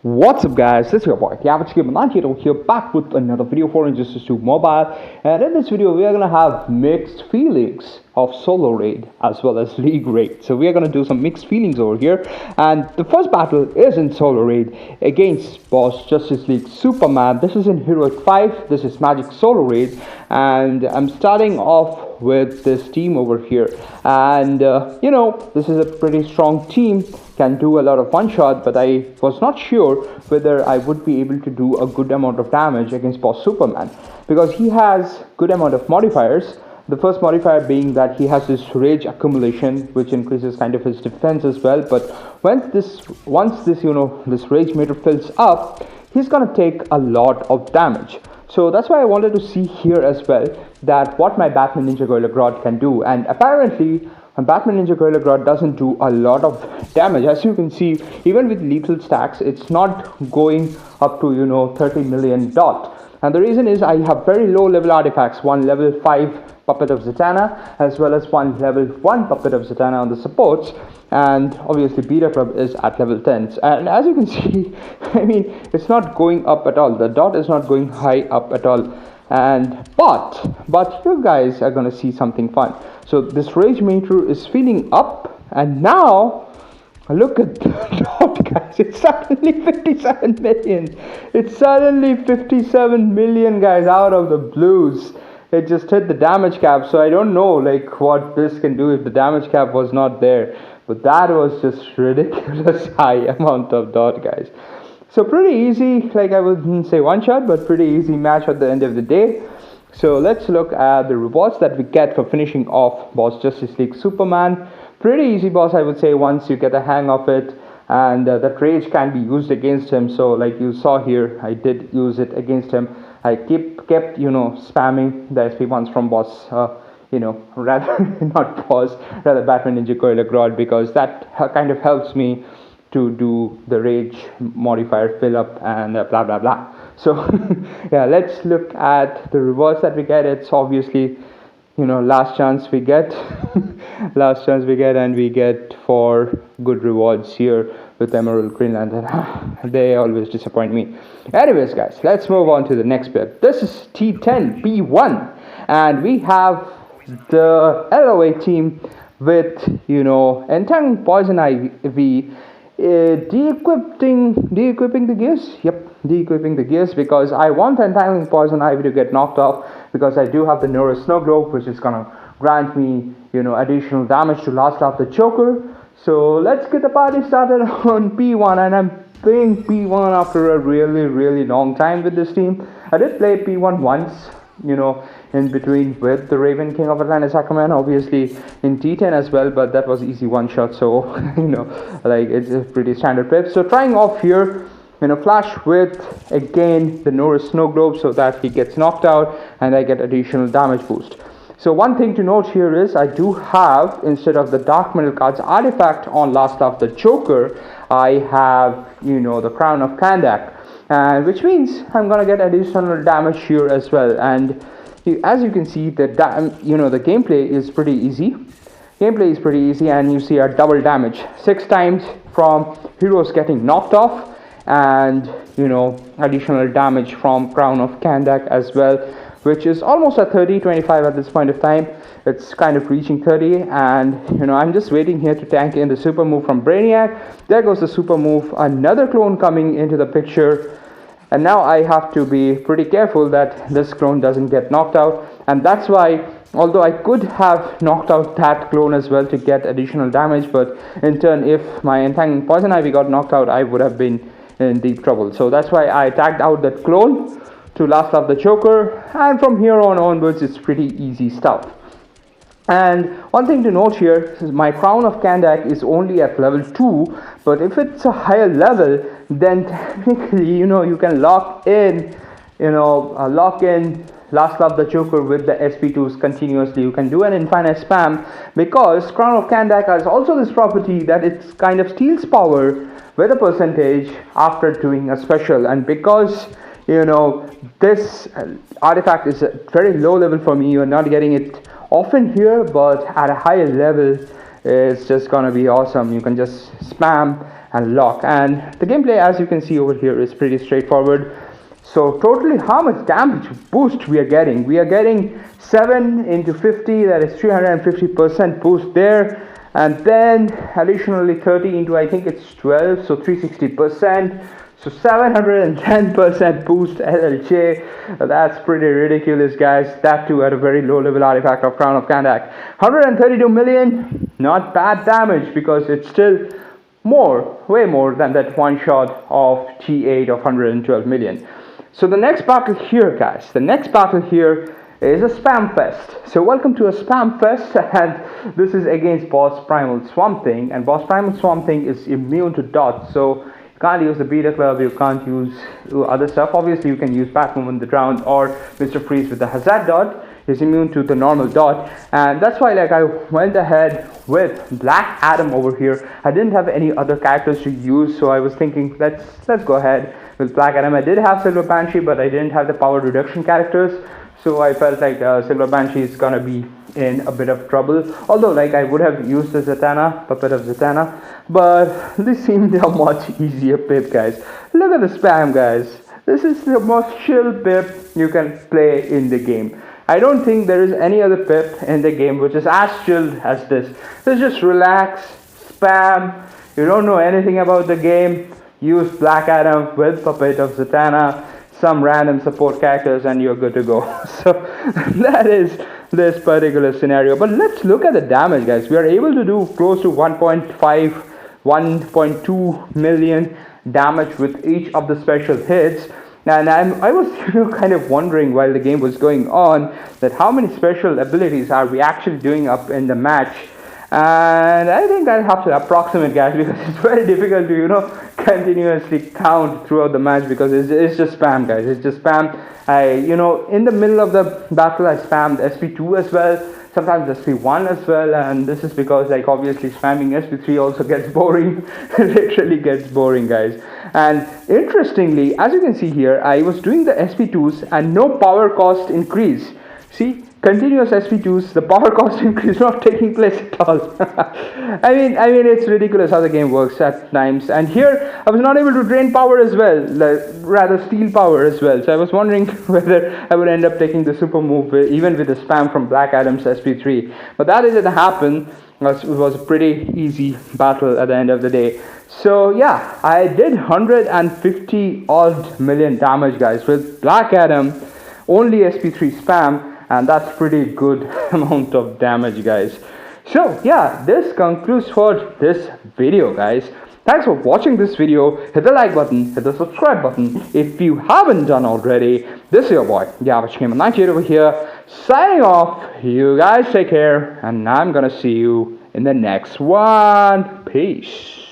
What's up guys, this is your boy the average gamer 98 here, back with another video for Injustice 2 Mobile. And in this video we are gonna have mixed feelings of solo raid as well as league raid. So we are gonna do some mixed feelings over here. And the first battle is in solo raid against Boss Justice League Superman. This is in Heroic 5, this is Magic Solo Raid, and I'm starting off with this team over here. And this is a pretty strong team, can do a lot of one shot, but I was not sure whether I would be able to do a good amount of damage against Boss Superman, because he has good amount of modifiers. The first modifier being that he has this rage accumulation, which increases kind of his defense as well. But once this rage meter fills up, he's gonna take a lot of damage. So that's why I wanted to see here as well that what my Batman Ninja Gorilla Grodd can do. And apparently Batman Ninja Gorilla Grodd doesn't do a lot of damage. As you can see, even with lethal stacks, it's not going up to 30 million dot. And the reason is I have very low level artifacts, one level 5 Puppet of Zatanna as well as one level 1 Puppet of Zatanna on the supports, and obviously Beta Club is at level 10. And as you can see, I mean, it's not going up at all. The dot is not going high up at all. And but you guys are gonna see something fun. So this rage meter is filling up, and now look at the dot, guys. It's suddenly 57 million. It's suddenly 57 million, guys, out of the blues. It just hit the damage cap, so I don't know like what this can do if the damage cap was not there. But that was just ridiculous high amount of dot, guys. So pretty easy, like I wouldn't say one shot, but pretty easy match at the end of the day. So let's look at the rewards that we get for finishing off Boss Justice League Superman. Pretty easy boss, I would say, once you get a hang of it. And that rage can be used against him. So like you saw here, I did use it against him. I kept spamming the SP1s from boss, rather not boss, rather Batman Ninja Gorilla Grodd, because that kind of helps me to do the rage modifier fill up and blah blah blah. So yeah, let's look at the rewards that we get. It's obviously last chance we get and we get 4 good rewards here with Emerald Green Lantern. They always disappoint me. Anyways guys, let's move on to the next bit. This is T10 B1, and we have the LOA team with Entangling Poison Ivy, de-equipping the gears. Yep, de-equipping the gears, because I want Entangling Poison Ivy to get knocked off, because I do have the Nora Snow Globe, which is gonna grant me additional damage to last off the Joker. So let's get the party started on P1, and I'm playing P1 after a really long time with this team. I did play P1 once, in between with the Raven King of Atlantis Aquaman, obviously in T10 as well, but that was easy one shot, so like it's a pretty standard prep. So trying off here, flash with again the Norris Snow Globe so that he gets knocked out and I get additional damage boost. So one thing to note here is I do have, instead of the Dark Metal cards artifact on last of the Joker, I have the Crown of Kandak, and which means I'm gonna get additional damage here as well. And as you can see, the gameplay is pretty easy. And you see our double damage 6 times from heroes getting knocked off, and additional damage from Crown of Kandak as well, which is almost at 30-25 at this point of time. It's kind of reaching 30, and I'm just waiting here to tank in the super move from Brainiac. There goes the super move, another clone coming into the picture, and now I have to be pretty careful that this clone doesn't get knocked out. And that's why, although I could have knocked out that clone as well to get additional damage, but in turn if my Entangling Poison Ivy got knocked out, I would have been in deep trouble. So that's why I tagged out that clone to last off the Joker, and from here onwards it's pretty easy stuff. And one thing to note here is my Crown of Kandak is only at level 2, but if it's a higher level, then technically you can lock in last of the Joker with the SP2s continuously. You can do an infinite spam, because Crown of Kandak has also this property that it kind of steals power with a percentage after doing a special. And because this artifact is a very low level for me, you're not getting it often here, but at a higher level it's just gonna be awesome. You can just spam and lock. And the gameplay, as you can see over here, is pretty straightforward. So totally how much damage boost we are getting? We are getting 7 into 50, that is 350% boost there. And then additionally 30 into, I think it's 12, so 360%. So 710% boost LLJ. That's pretty ridiculous, guys. That too at a very low level artifact of Crown of Kandak. 132 million, not bad damage, because it's still more, way more than that one shot of T8 of 112 million. So the next battle here, guys, the next battle here is a spam fest. So welcome to a spam fest, and this is against Boss Primal Swamp Thing, and Boss Primal Swamp Thing is immune to dots. So you can't use the Beta Club, you can't use other stuff. Obviously, you can use Batman with the Drown or Mr. Freeze with the Hazard dot. He's immune to the normal dot, and that's why I went ahead with Black Adam over here. I didn't have any other characters to use, so I was thinking let's go ahead with Black Adam. I did have Silver Banshee, but I didn't have the power reduction characters, so I felt like Silver Banshee is gonna be in a bit of trouble. Although I would have used the Zatanna, Puppet of Zatanna, but this seemed a much easier pip, guys. Look at the spam, guys. This is the most chill pip you can play in the game. I don't think there is any other pip in the game which is as chilled as this. So just relax, spam. You don't know anything about the game, use Black Adam with Puppet of Zatanna, some random support characters, and you're good to go. So that is this particular scenario. But let's look at the damage, guys. We are able to do close to 1.5, 1.2 million damage with each of the special hits. And I was kind of wondering while the game was going on that how many special abilities are we actually doing up in the match. And I think I'll have to approximate, guys, because it's very difficult to continuously count throughout the match, because it's just spam, guys. It's just spam. In the middle of the battle I spammed SP2 as well, sometimes SP1 as well, and this is because obviously spamming SP3 also gets boring. Literally gets boring, guys. And interestingly, as you can see here, I was doing the SP2s and no power cost increase. See, continuous SP2s, the power cost increase not taking place at all. I mean it's ridiculous how the game works at times. And here I was not able to drain power as well, rather steal power as well. So I was wondering whether I would end up taking the super move even with the spam from Black Adam's SP3. But that didn't happen. It was a pretty easy battle at the end of the day. So yeah, I did 150 odd million damage, guys, with Black Adam, only SP3 spam. And that's pretty good amount of damage, guys. So yeah, this concludes for this video, guys. Thanks for watching this video. Hit the like button, hit the subscribe button if you haven't done already. This is your boy Gamer98 over here, signing off. You guys take care, and I'm gonna see you in the next one. Peace.